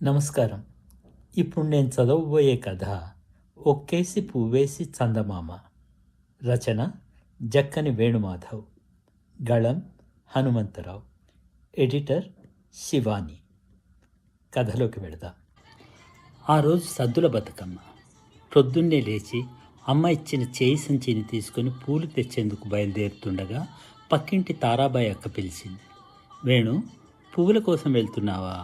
నమస్కారం. ఇప్పుడు నేను చదవబోయే కథ 'ఒక్కేసి పువ్వేసి చందమామ'. రచన జక్కని వేణుమాధవ్. గళం హనుమంతరావు. ఎడిటర్ శివాని. కథలోకి వెళదాం. ఆ రోజు సద్దుల బతుకమ్మ. ప్రొద్దున్నే లేచి అమ్మ ఇచ్చిన చేయి సంచిని తీసుకుని పూలు తెచ్చేందుకు బయలుదేరుతుండగా పక్కింటి తారాబాయి అక్క పిలిచింది. వేణు, పువ్వుల కోసం వెళ్తున్నావా?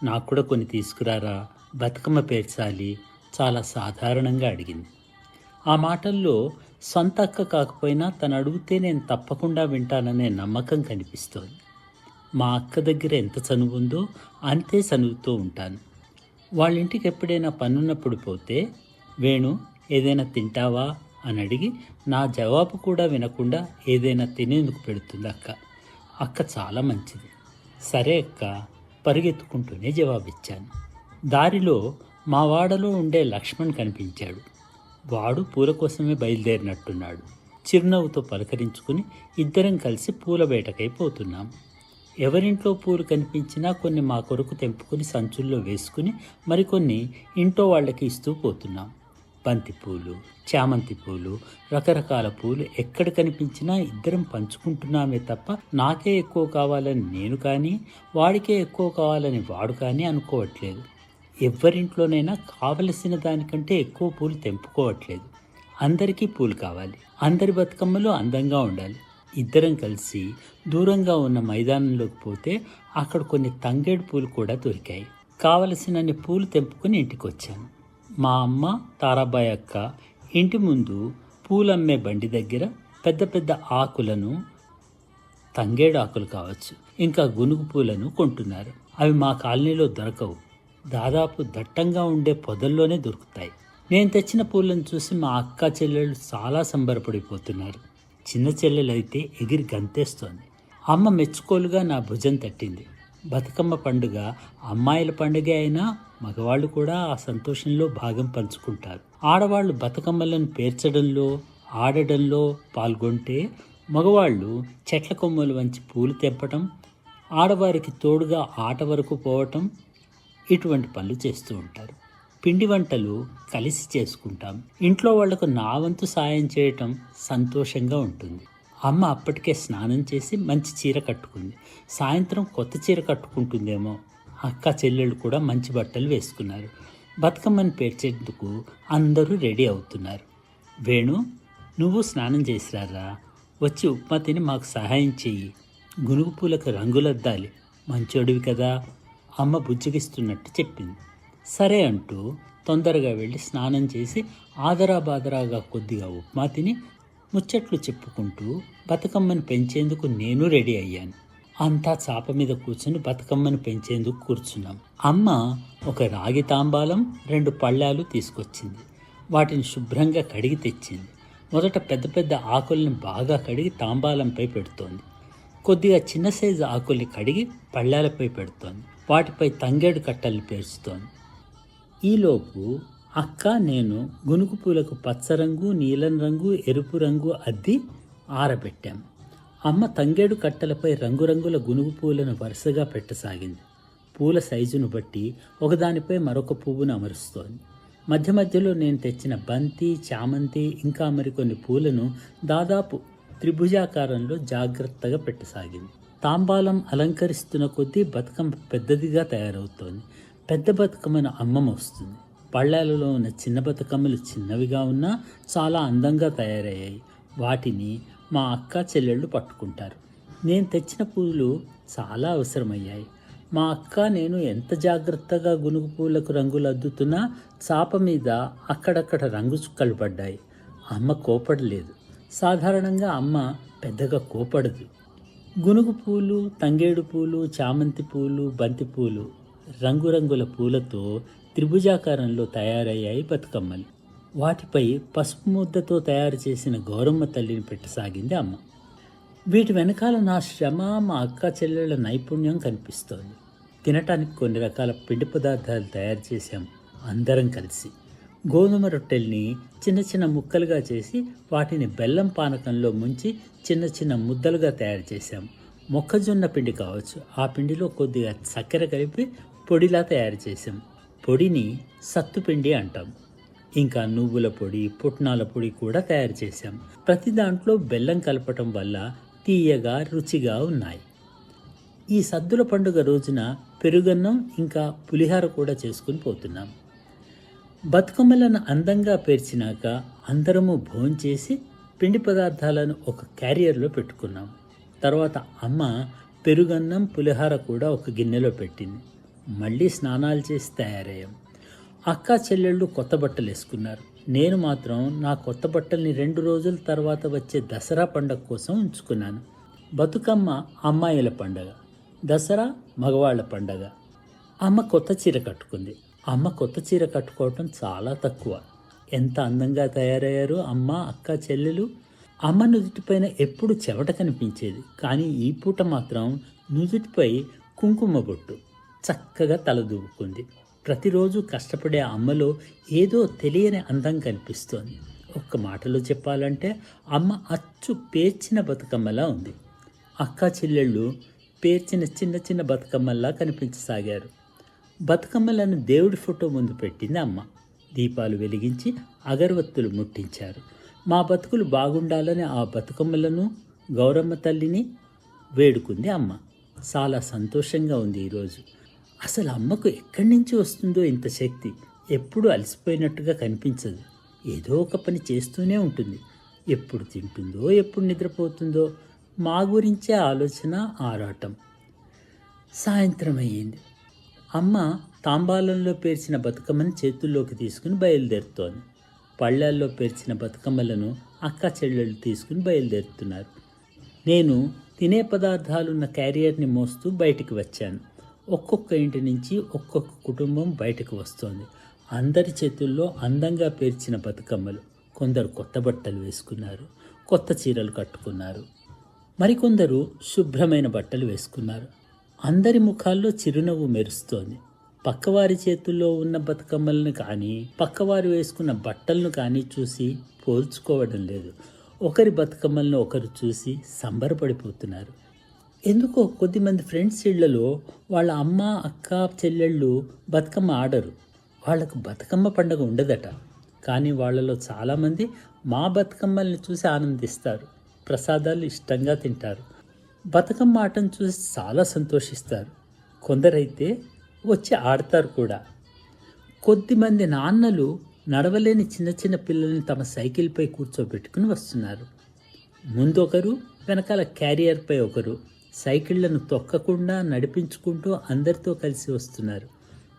నాకు కూడా కొన్ని తీసుకురారా, బతుకమ్మ పేర్చాలి, చాలా సాధారణంగా అడిగింది. ఆ మాటల్లో సొంత అక్క కాకపోయినా తను అడిగితే నేను తప్పకుండా వింటాననే నమ్మకం కనిపిస్తోంది. మా అక్క దగ్గర ఎంత చనువు ఉందో అంతే చనువుతూ ఉంటాను. వాళ్ళ ఇంటికి ఎప్పుడైనా పనున్నప్పుడు పోతే, వేణు ఏదైనా తింటావా అని అడిగి నా జవాబు కూడా వినకుండా ఏదైనా తినేందుకు పెడుతుంది అక్క. అక్క చాలా మంచిది. సరే అక్క, పరిగెత్తుకుంటూనే జవాబిచ్చాను. దారిలో మా వాడలో ఉండే లక్ష్మణ్ కనిపించాడు. వాడు పూల కోసమే బయలుదేరినట్టున్నాడు. చిరునవ్వుతో పలకరించుకుని ఇద్దరం కలిసి పూల వేటకై పోతున్నాం. ఎవరింట్లో పూలు కనిపించినా కొన్ని మా కొరకు తెంపుకుని సంచుల్లో వేసుకుని మరికొన్ని ఇంట్లో వాళ్ళకి ఇస్తూ పోతున్నాం. బంతి పూలు, చామంతి పూలు, రకరకాల పూలు ఎక్కడ కనిపించినా ఇద్దరం పంచుకుంటున్నామే తప్ప నాకే ఎక్కువ కావాలని నేను కానీ, వాడికే ఎక్కువ కావాలని వాడు కానీ అనుకోవట్లేదు. ఎవరింట్లోనైనా కావలసిన దానికంటే ఎక్కువ పూలు తెంపుకోవట్లేదు. అందరికీ పూలు కావాలి. అందరి బతుకమ్మలు అందంగా ఉండాలి. ఇద్దరం కలిసి దూరంగా ఉన్న మైదానంలోకి పోతే అక్కడ కొన్ని తంగేడు పూలు కూడా దొరికాయి. కావలసినన్ని పూలు తెంపుకుని ఇంటికి వచ్చాను. మా అమ్మ, తారాబాయి అక్క ఇంటి ముందు పూలమ్మే బండి దగ్గర పెద్ద పెద్ద ఆకులను, తంగేడు ఆకులు కావచ్చు, ఇంకా గునుగు పూలను కొంటున్నారు. అవి మా కాలనీలో దొరకవు. దాదాపు దట్టంగా ఉండే పొదల్లోనే దొరుకుతాయి. నేను తెచ్చిన పూలను చూసి మా అక్క చెల్లెళ్ళు చాలా సంబరపడిపోతున్నారు. చిన్న చెల్లెలైతే ఎగిరి గంతేస్తోంది. అమ్మ మెచ్చుకోలుగా నా భుజం తట్టింది. బతుకమ్మ పండుగ అమ్మాయిల పండుగ అయినా మగవాళ్ళు కూడా ఆ సంతోషంలో భాగం పంచుకుంటారు. ఆడవాళ్ళు బతుకమ్మలను పేర్చడంలో, ఆడడంలో పాల్గొంటే మగవాళ్ళు చెట్ల కొమ్మలు వంచి పూలు తెంపటం, ఆడవారికి తోడుగా ఆట వరకు పోవటం, ఇటువంటి పనులు చేస్తూ ఉంటారు. పిండి వంటలు కలిసి చేసుకుంటాం. ఇంట్లో వాళ్లకు నా వంతు సాయం చేయటం సంతోషంగా ఉంటుంది. అమ్మ అప్పటికే స్నానం చేసి మంచి చీర కట్టుకుంది. సాయంత్రం కొత్త చీర కట్టుకుంటుందేమో. అక్క చెల్లెళ్ళు కూడా మంచి బట్టలు వేసుకున్నారు. బతుకమ్మని పేర్చేందుకు అందరూ రెడీ అవుతున్నారు. వేణు, నువ్వు స్నానం చేసిరారా, వచ్చి ఉప్మా తిని మాకు సహాయం చెయ్యి. గునుగు పూలకు రంగులద్దాలి, మంచోడివి కదా, అమ్మ బుజ్జగిస్తున్నట్టు చెప్పింది. సరే అంటూ తొందరగా వెళ్ళి స్నానం చేసి ఆదరాబాదరాగా కొద్దిగా ఉప్మా తిని ముచ్చట్లు చెప్పుకుంటూ బతుకమ్మను పెంచేందుకు నేను రెడీ అయ్యాను. అంతా చాప మీద కూర్చుని బతుకమ్మను పెంచేందుకు కూర్చున్నాం. అమ్మ ఒక రాగి తాంబాలం, 2 పళ్ళాలు తీసుకొచ్చింది. వాటిని శుభ్రంగా కడిగి తెచ్చింది. మొదట పెద్ద పెద్ద ఆకుల్ని బాగా కడిగి తాంబాలంపై పెడుతోంది. కొద్దిగా చిన్న సైజు ఆకుల్ని కడిగి పళ్ళాలపై పెడుతోంది. వాటిపై తంగేడు కట్టల్ని పేర్చుతోంది. ఈలోపు అక్క, నేను గునుగు పూలకు పచ్చరంగు, నీలం రంగు, ఎరుపు రంగు అద్ది ఆరబెట్టాం. అమ్మ తంగేడు కట్టలపై రంగురంగుల గునుగు పూలను వరుసగా పెట్టసాగింది. పూల సైజును బట్టి ఒకదానిపై మరొక పువ్వును అమరుస్తోంది. మధ్య మధ్యలో నేను తెచ్చిన బంతి, చామంతి ఇంకా మరికొన్ని పూలను దాదాపు త్రిభుజాకారంలో జాగ్రత్తగా పెట్టసాగింది. తాంబాలం అలంకరిస్తున్న కొద్దీ బతుకమ్మ పెద్దదిగా తయారవుతోంది. పెద్ద బతుకమ్మను అమ్మ మోస్తుంది. పళ్ళాలలో ఉన్న చిన్న బతుకమ్మలు చిన్నవిగా ఉన్నా చాలా అందంగా తయారయ్యాయి. వాటిని మా అక్క చెల్లెళ్ళు పట్టుకుంటారు. నేను తెచ్చిన పూలు చాలా అవసరమయ్యాయి. మా అక్క నేను ఎంత జాగ్రత్తగా గునుగు పూలకు రంగులు అద్దుతున్నా చాప మీద అక్కడక్కడ రంగు చుక్కలు పడ్డాయి. అమ్మ కోపడలేదు. సాధారణంగా అమ్మ పెద్దగా కోపడదు. గునుగు పూలు, తంగేడు పూలు, చామంతి పూలు, బంతి పూలు, రంగురంగుల పూలతో త్రిభుజాకారంలో తయారయ్యాయి బతుకమ్మలు. వాటిపై పసుపు ముద్దతో తయారు చేసిన గౌరమ్మ తల్లిని పెట్టసాగింది అమ్మ. వీటి వెనకాల నా శ్రమ, మా అక్క చెల్లెళ్ళ నైపుణ్యం కనిపిస్తోంది. తినటానికి కొన్ని రకాల పిండి పదార్థాలు తయారు చేశాం అందరం కలిసి. గోధుమ రొట్టెల్ని చిన్న చిన్న ముక్కలుగా చేసి వాటిని బెల్లం పానకంలో ముంచి చిన్న చిన్న ముద్దలుగా తయారు చేశాం. మొక్కజొన్న పిండి కావచ్చు, ఆ పిండిలో కొద్దిగా చక్కెర కలిపి పొడిలా తయారు చేసాం. పొడిని సత్తుపిండి అంటాం. ఇంకా నువ్వుల పొడి, పుట్నాల పొడి కూడా తయారు చేశాం. ప్రతి దాంట్లో బెల్లం కలపటం వల్ల తీయగా రుచిగా ఉన్నాయి. ఈ సద్దుల పండుగ రోజున పెరుగన్నం ఇంకా పులిహార కూడా చేసుకుని పోతున్నాం. బతుకమ్మలను అందంగా పేర్చినాక అందరము భోంచేసి పిండి పదార్థాలను ఒక క్యారియర్లో పెట్టుకున్నాం. తర్వాత అమ్మ పెరుగన్నం పులిహార కూడా ఒక గిన్నెలో పెట్టింది. మళ్ళీ స్నానాలు చేసి తయారయ్యాం. అక్క చెల్లెళ్ళు కొత్త బట్టలు వేసుకున్నారు. నేను మాత్రం నా కొత్త బట్టల్ని 2 రోజుల తర్వాత వచ్చే దసరా పండగ కోసం ఉంచుకున్నాను. బతుకమ్మ అమ్మాయిల పండగ, దసరా మగవాళ్ళ పండగ. అమ్మ కొత్త చీర కట్టుకుంది. అమ్మ కొత్త చీర కట్టుకోవటం చాలా తక్కువ. ఎంత అందంగా తయారయ్యారు అమ్మ, అక్క, చెల్లెలు. అమ్మ నుదుటిపైన ఎప్పుడు చెమట కనిపించేది, కానీ ఈ పూట మాత్రం నుదుటిపై కుంకుమ బొట్టు. చక్కగా తలదూవుకుంది. ప్రతిరోజు కష్టపడే అమ్మలో ఏదో తెలియని అందం కనిపిస్తోంది. ఒక్క మాటలో చెప్పాలంటే అమ్మ అచ్చు పేర్చిన బతుకమ్మలా ఉంది. అక్క చెల్లెళ్ళు పేర్చిన చిన్న చిన్న బతుకమ్మల్లా కనిపించసాగారు. బతుకమ్మలను దేవుడి ఫోటో ముందు పెట్టింది అమ్మ. దీపాలు వెలిగించి అగరవత్తులు ముట్టించారు. మా బతుకులు బాగుండాలని ఆ బతుకమ్మలను, గౌరమ్మ తల్లిని వేడుకుంది అమ్మ. చాలా సంతోషంగా ఉంది ఈరోజు. అసలు అమ్మకు ఎక్కడి నుంచి వస్తుందో ఇంత శక్తి. ఎప్పుడు అలసిపోయినట్టుగా కనిపించదు. ఏదో ఒక పని చేస్తూనే ఉంటుంది. ఎప్పుడు తింటుందో, ఎప్పుడు నిద్రపోతుందో, మా గురించే ఆలోచన, ఆరాటం. సాయంత్రం అయ్యింది. అమ్మ తాంబాలంలో పేర్చిన బతుకమ్మని చేతుల్లోకి తీసుకుని బయలుదేరుతోంది. పళ్ళాల్లో పేర్చిన బతుకమ్మలను అక్క చెల్లెళ్ళు తీసుకుని బయలుదేరుతున్నారు. నేను తినే పదార్థాలున్న క్యారియర్ని మోస్తూ బయటికి వచ్చాను. ఒక్కొక్క ఇంటి నుంచి ఒక్కొక్క కుటుంబం బయటకు వస్తోంది. అందరి చేతుల్లో అందంగా పేర్చిన బతుకమ్మలు. కొందరు కొత్త బట్టలు వేసుకున్నారు, కొత్త చీరలు కట్టుకున్నారు. మరికొందరు శుభ్రమైన బట్టలు వేసుకున్నారు. అందరి ముఖాల్లో చిరునవ్వు మెరుస్తోంది. పక్కవారి చేతుల్లో ఉన్న బతుకమ్మలను కానీ, పక్కవారు వేసుకున్న బట్టలను కానీ చూసి పోల్చుకోవడం లేదు. ఒకరి బతుకమ్మలను ఒకరు చూసి సంబరపడిపోతున్నారు. ఎందుకో కొద్దిమంది ఫ్రెండ్స్ ఇళ్లలో వాళ్ళ అమ్మ, అక్క, చెల్లెళ్ళు బతుకమ్మ ఆడరు. వాళ్లకు బతుకమ్మ పండుగ ఉండదట. కానీ వాళ్ళలో చాలామంది మా బతుకమ్మల్ని చూసి ఆనందిస్తారు. ప్రసాదాలు ఇష్టంగా తింటారు. బతుకమ్మ ఆటను చూసి చాలా సంతోషిస్తారు. కొందరైతే వచ్చి ఆడతారు కూడా. కొద్దిమంది నాన్నలు నడవలేని చిన్న చిన్న పిల్లల్ని తమ సైకిల్పై కూర్చోబెట్టుకుని వస్తున్నారు. ముందొకరు, వెనకాల క్యారియర్పై ఒకరు సైకిళ్లను తొక్కకుండా నడిపించుకుంటూ అందరితో కలిసి వస్తున్నారు.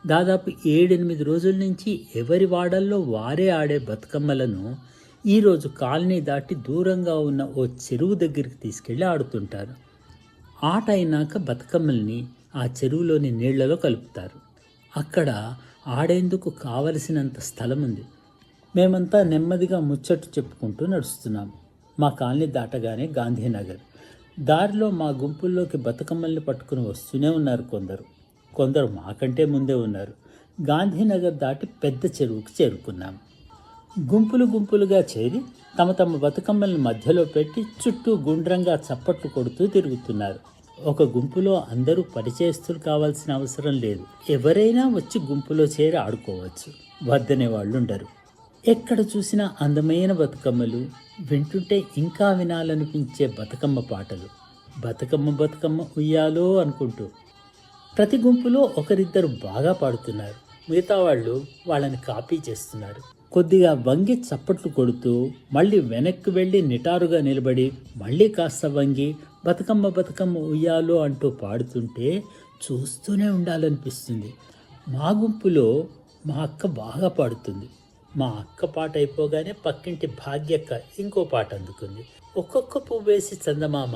దాదాపు 7-8 రోజుల నుంచి ఎవరి వాడల్లో వారే ఆడే బతుకమ్మలను ఈరోజు కాలనీ దాటి దూరంగా ఉన్న ఓ చెరువు దగ్గరికి తీసుకెళ్ళి ఆడుతుంటారు. ఆట అయినాక బతుకమ్మల్ని ఆ చెరువులోని నీళ్లలో కలుపుతారు. అక్కడ ఆడేందుకు కావలసినంత స్థలం ఉంది. మేమంతా నెమ్మదిగా ముచ్చట్లు చెప్పుకుంటూ నడుస్తున్నాం. మా కాలనీ దాటగానే గాంధీనగర్. దారిలో మా గుంపుల్లోకి బతుకమ్మల్ని పట్టుకుని వస్తూనే ఉన్నారు కొందరు మాకంటే ముందే ఉన్నారు. గాంధీనగర్ దాటి పెద్ద చెరువుకు చేరుకున్నాం. గుంపులుగా చేరి తమ బతుకమ్మల్ని మధ్యలో పెట్టి చుట్టూ గుండ్రంగా చప్పట్లు కొడుతూ తిరుగుతున్నారు. ఒక గుంపులో అందరూ పరిచయస్తులు కావాల్సిన అవసరం లేదు. ఎవరైనా వచ్చి గుంపులో చేరి ఆడుకోవచ్చు. వద్దనే వాళ్ళు ఉండరు. ఎక్కడ చూసినా అందమైన బతుకమ్మలు, వింటుంటే ఇంకా వినాలనిపించే బతుకమ్మ పాటలు. బతుకమ్మ ఉయ్యాలో అనుకుంటూ. ప్రతి గుంపులో ఒకరిద్దరు బాగా పాడుతున్నారు. మిగతా వాళ్ళు వాళ్ళని కాపీ చేస్తున్నారు. కొద్దిగా వంగి చప్పట్లు కొడుతూ మళ్ళీ వెనక్కి వెళ్ళి నిటారుగా నిలబడి మళ్ళీ కాస్త వంగి బతుకమ్మ ఉయ్యాలో అంటూ పాడుతుంటే చూస్తూనే ఉండాలనిపిస్తుంది. మా గుంపులో మా అక్క బాగా పాడుతుంది. మా అక్క పాట అయిపోగానే పక్కింటి భాగ్యక్క ఇంకో పాట అందుకుంది. ఒక్కొక్క పువ్వేసి చందమామ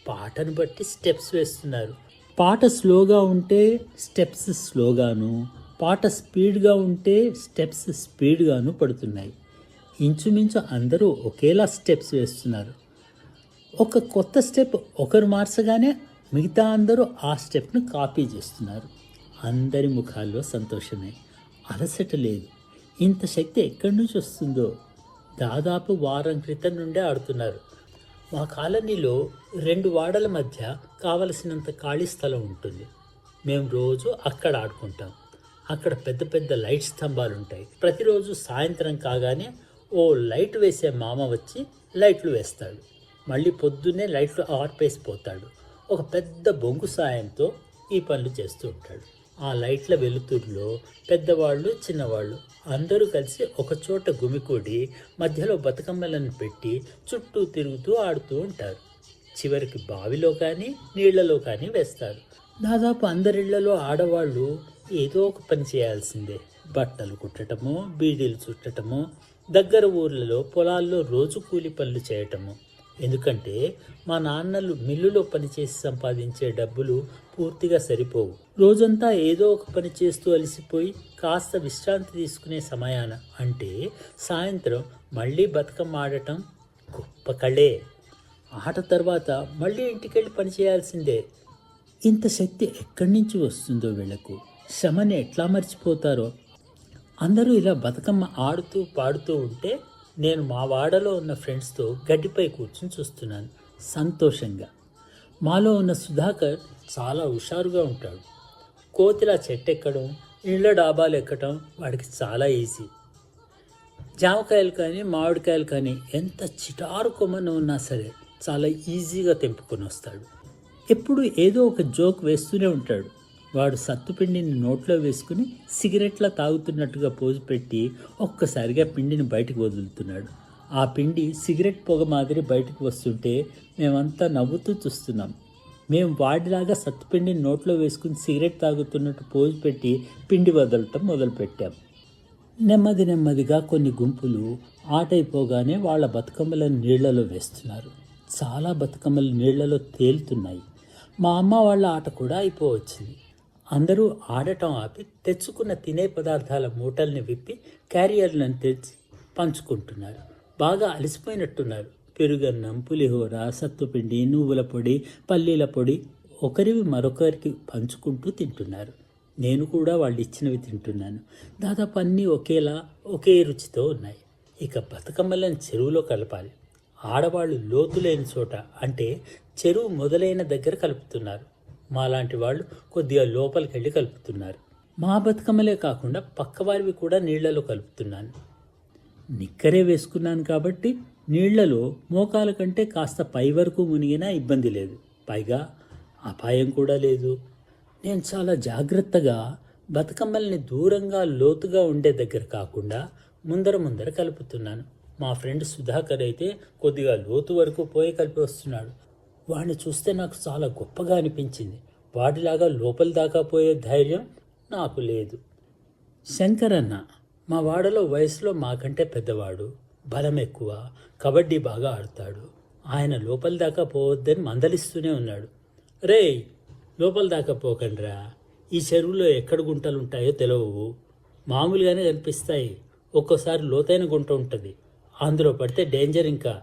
పాటను బట్టి స్టెప్స్ వేస్తున్నారు. పాట స్లోగా ఉంటే స్టెప్స్ స్లోగాను, పాట స్పీడ్గా ఉంటే స్టెప్స్ స్పీడ్గాను పడుతున్నాయి. ఇంచుమించు అందరూ ఒకేలా స్టెప్స్ వేస్తున్నారు. ఒక కొత్త స్టెప్ ఒకరు మార్చగానే మిగతా అందరూ ఆ స్టెప్ను కాపీ చేస్తున్నారు. అందరి ముఖాల్లో సంతోషమే, అలసట లేదు. ఇంత శక్తి ఎక్కడి నుంచి వస్తుందో. దాదాపు వారం క్రితం నుండే ఆడుతున్నారు. మా కాలనీలో 2 వాడల మధ్య కావలసినంత ఖాళీ స్థలం ఉంటుంది. మేము రోజు అక్కడ ఆడుకుంటాం. అక్కడ పెద్ద పెద్ద లైట్ స్తంభాలు ఉంటాయి. ప్రతిరోజు సాయంత్రం కాగానే ఓ లైట్ వేసే మామ వచ్చి లైట్లు వేస్తాడు. మళ్ళీ పొద్దున్నే లైట్లు ఆర్పేసిపోతాడు. ఒక పెద్ద బొంగు సాయంతో ఈ పనులు చేస్తూ ఉంటాడు. ఆ లైట్ల వెలుతురులో పెద్దవాళ్ళు చిన్నవాళ్ళు అందరూ కలిసి ఒకచోట గుమికూడి మధ్యలో బతుకమ్మలను పెట్టి చుట్టూ తిరుగుతూ ఆడుతూ ఉంటారు. చివరికి బావిలో కానీ నీళ్లలో కానీ వేస్తారు. దాదాపు అందరిళ్లలో ఆడవాళ్ళు ఏదో ఒక పని చేయాల్సిందే. బట్టలు కుట్టటము, బీడీలు చుట్టటము, దగ్గర ఊర్లలో పొలాల్లో రోజు కూలి పనులు చేయటము. ఎందుకంటే మా నాన్నలు మిల్లులో పనిచేసి సంపాదించే డబ్బులు పూర్తిగా సరిపోవు. రోజంతా ఏదో ఒక పని చేస్తూ అలసిపోయి కాస్త విశ్రాంతి తీసుకునే సమయాన అంటే సాయంత్రం మళ్ళీ బతుకమ్మ ఆడటం గొప్ప కళే. ఆట తర్వాత మళ్ళీ ఇంటికెళ్ళి పని చేయాల్సిందే. ఇంత శక్తి ఎక్కడి నుంచి వస్తుందో వీళ్లకు, శ్రమని ఎట్లా మర్చిపోతారో. అందరూ ఇలా బతుకమ్మ ఆడుతూ పాడుతూ ఉంటే నేను మా వాడలో ఉన్న ఫ్రెండ్స్తో గడ్డిపై కూర్చుని చూస్తున్నాను సంతోషంగా. మాలో ఉన్న సుధాకర్ చాలా హుషారుగా ఉంటాడు. కోతిలా చెట్టెక్కడం, ఇళ్ళ డాబాలు ఎక్కడం వాడికి చాలా ఈజీ. జామకాయలు కానీ మామిడికాయలు కానీ ఎంత చిటారు కొమ్మన ఉన్నా సరే చాలా ఈజీగా తెంపుకొని వస్తాడు. ఎప్పుడు ఏదో ఒక జోక్ వేస్తూనే ఉంటాడు. వాడు సత్తుపిండిని నోట్లో వేసుకుని సిగరెట్లా తాగుతున్నట్టుగా పోజు పెట్టి ఒక్కసారిగా పిండిని బయటకు వదులుతున్నాడు. ఆ పిండి సిగరెట్ పొగ మాదిరి బయటకు వస్తుంటే మేమంతా నవ్వుతూ చూస్తున్నాం. మేము వాడిలాగా సత్తుపిండిని నోట్లో వేసుకుని సిగరెట్ తాగుతున్నట్టు పోజు పెట్టి పిండి వదలటం మొదలుపెట్టాం. నెమ్మది నెమ్మదిగా కొన్ని గుంపులు ఆటైపోగానే వాళ్ళ బతుకమ్మలను నీళ్లలో వేస్తున్నారు. చాలా బతుకమ్మలు నీళ్లలో తేలుతున్నాయి. మా అమ్మ వాళ్ళ ఆట కూడా అయిపోవచ్చింది. అందరూ ఆడటం ఆపి తెచ్చుకున్న తినే పదార్థాల మూటల్ని విప్పి క్యారియర్లను తెచ్చి పంచుకుంటున్నారు. బాగా అలసిపోయినట్టున్నారు. పెరుగన్నం, పులిహోర, సత్తుపిండి, నువ్వుల పొడి, పల్లీల పొడి ఒకరివి మరొకరికి పంచుకుంటూ తింటున్నారు. నేను కూడా వాళ్ళు ఇచ్చినవి తింటున్నాను. దాదాపు అన్నీ ఒకేలా ఒకే రుచితో ఉన్నాయి. ఇక బతుకమ్మలను చెరువులో కలపాలి. ఆడవాళ్ళు లోతు లేని చోట అంటే చెరువు మొదలైన దగ్గర కలుపుతున్నారు. మాలాంటి వాళ్ళు కొద్దిగా లోపలికి వెళ్ళి కలుపుతున్నారు. మా బతుకమ్మలే కాకుండా పక్కవారివి కూడా నీళ్లలో కలుపుతున్నాను. నిక్కరే వేసుకున్నాను కాబట్టి నీళ్లలో మోకాల కంటే కాస్త పై వరకు మునిగినా ఇబ్బంది లేదు. పైగా అపాయం కూడా లేదు. నేను చాలా జాగ్రత్తగా బతుకమ్మల్ని దూరంగా లోతుగా ఉండే దగ్గర కాకుండా ముందర కలుపుతున్నాను. మా ఫ్రెండ్ సుధాకర్ అయితే కొద్దిగా లోతు వరకు పోయి కలిపి వస్తున్నాడు. వాడిని చూస్తే నాకు చాలా గొప్పగా అనిపించింది. వాడిలాగా లోపలి దాకా పోయే ధైర్యం నాకు లేదు. శంకరన్న మా వాడలో వయసులో మాకంటే పెద్దవాడు, బలం ఎక్కువ, కబడ్డీ బాగా ఆడతాడు. ఆయన లోపలి దాకా పోవద్దని మందలిస్తూనే ఉన్నాడు. రేయ్, లోపల దాకా పోకండ్రా, ఈ చెరువులో ఎక్కడ గుంటలు ఉంటాయో తెలియవు. మామూలుగానే కనిపిస్తాయి, ఒక్కోసారి లోతైన గుంట ఉంటుంది, అందులో పడితే డేంజర్. ఇంకా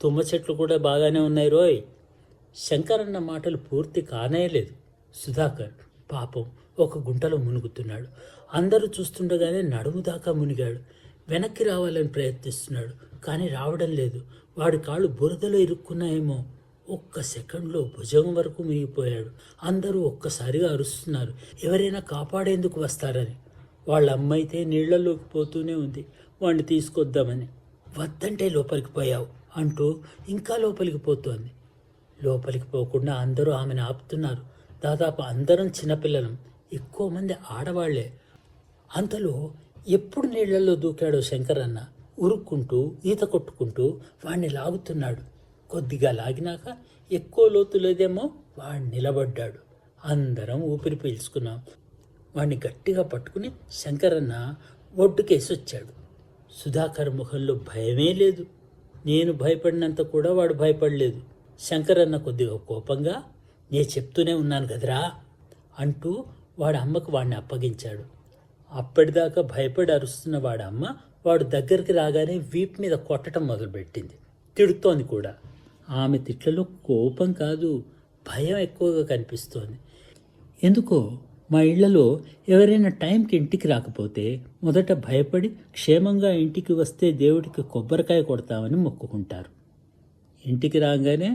తుమ్మ చెట్లు కూడా బాగానే ఉన్నాయి రోయ్. శంకరన్న మాటలు పూర్తి కానేలేదు. సుధాకర్ పాపం ఒక గుంటలో మునుగుతున్నాడు. అందరూ చూస్తుండగానే నడుము దాకా మునిగాడు. వెనక్కి రావాలని ప్రయత్నిస్తున్నాడు, కానీ రావడం లేదు. వాడి కాళ్ళు బురదలో ఇరుక్కున్నాయేమో. ఒక్క సెకండ్లో భుజం వరకు మునిగిపోయాడు. అందరూ ఒక్కసారిగా అరుస్తున్నారు, ఎవరైనా కాపాడేందుకు వస్తారని. వాళ్ళ అమ్మైతే నీళ్లలోకి పోతూనే ఉంది వాడిని తీసుకొద్దామని. వద్దంటే లోపలికి పోయావు అంటూ ఇంకా లోపలికి పోతోంది. లోపలికి పోకుండా అందరూ ఆమెను ఆపుతున్నారు. దాదాపు అందరం చిన్నపిల్లలం, ఎక్కువ మంది ఆడవాళ్లే. అంతలో ఎప్పుడు నీళ్లలో దూకాడో శంకరన్న ఉరుక్కుంటూ ఈత కొట్టుకుంటూ వాణ్ణి లాగుతున్నాడు. కొద్దిగా లాగినాక ఎక్కువ లోతు లేదేమో వాడు నిలబడ్డాడు. అందరం ఊపిరి పీల్చుకున్నాం. వాణ్ణి గట్టిగా పట్టుకుని శంకరన్న ఒడ్డుకేసి వచ్చాడు. సుధాకర్ ముఖంలో భయమే లేదు. నేను భయపడినంత కూడా వాడు భయపడలేదు. శంకరన్న కొద్దిగా కోపంగా, నేను చెప్తూనే ఉన్నాను కదరా అంటూ వాడి అమ్మకు వాడిని అప్పగించాడు. అప్పటిదాకా భయపడి అరుస్తున్న వాడి అమ్మ వాడు దగ్గరికి రాగానే వీపు మీద కొట్టడం మొదలుపెట్టింది. తిడుతోంది కూడా. ఆమె తిట్లలో కోపం కాదు, భయం ఎక్కువగా కనిపిస్తోంది. ఎందుకో మా ఇళ్లలో ఎవరైనా టైంకి ఇంటికి రాకపోతే మొదట భయపడి క్షేమంగా ఇంటికి వస్తే దేవుడికి కొబ్బరికాయ కొడతామని మొక్కుకుంటారు. ఇంటికి రాగానే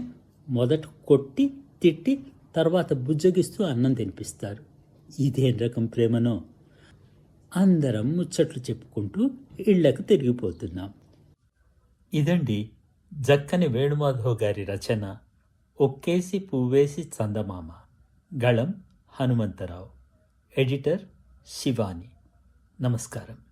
మొదట కొట్టి తిట్టి తర్వాత బుజ్జగిస్తూ అన్నం తినిపిస్తారు. ఇదేం రకం ప్రేమనో. అందరం ముచ్చట్లు చెప్పుకుంటూ ఇళ్లకు తిరిగిపోతున్నాం. ఇదండి జక్కని వేణుమాధవ్ గారి రచన ఒక్కేసి పువ్వేసి చందమామ. గళం హనుమంతరావు. ఎడిటర్ శివాని. నమస్కారం.